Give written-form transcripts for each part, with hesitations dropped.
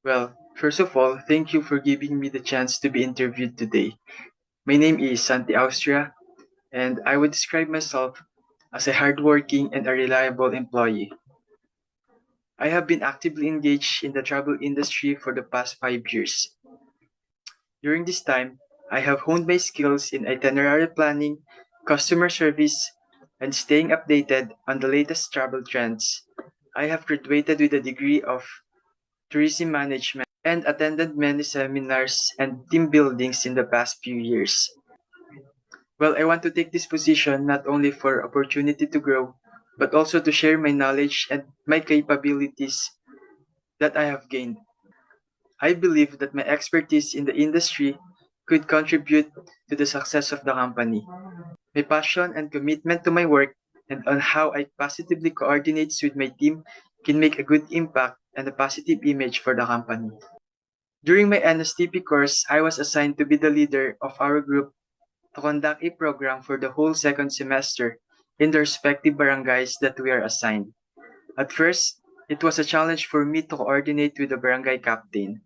Well, first of all, thank you for giving me the chance to be interviewed today. My name is Santi Austria, and I would describe myself as a hardworking and a reliable employee. I have been actively engaged in the travel industry for the past 5 years. During this time, I have honed my skills in itinerary planning, customer service, and staying updated on the latest travel trends. I have graduated with a degree of tourism management and attended many seminars and team buildings in the past few years. Well, I want to take this position not only for opportunity to grow, but also to share my knowledge and my capabilities that I have gained. I believe that my expertise in the industry could contribute to the success of the company. My passion and commitment to my work and on how I positively coordinates with my team can make a good impact and a positive image for the company. During my NSTP course, I was assigned to be the leader of our group to conduct a program for the whole second semester in the respective barangays that we are assigned. At first, it was a challenge for me to coordinate with the barangay captain,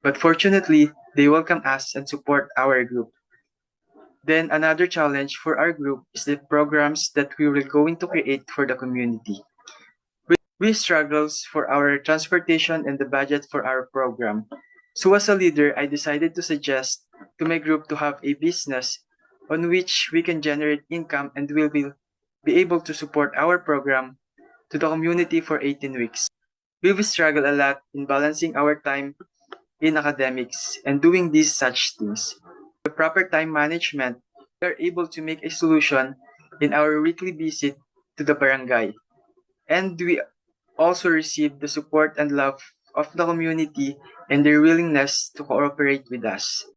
but fortunately, they welcome us and support our group. Then another challenge for our group is the programs that we will going to create for the community. We struggles for our transportation and the budget for our program. So as a leader, I decided to suggest to my group to have a business on which we can generate income and will be able to support our program to the community for 18 weeks. We will struggle a lot in balancing our time in academics and doing these such things. The proper time management, we are able to make a solution in our weekly visit to the barangay. And we also receive the support and love of the community and their willingness to cooperate with us.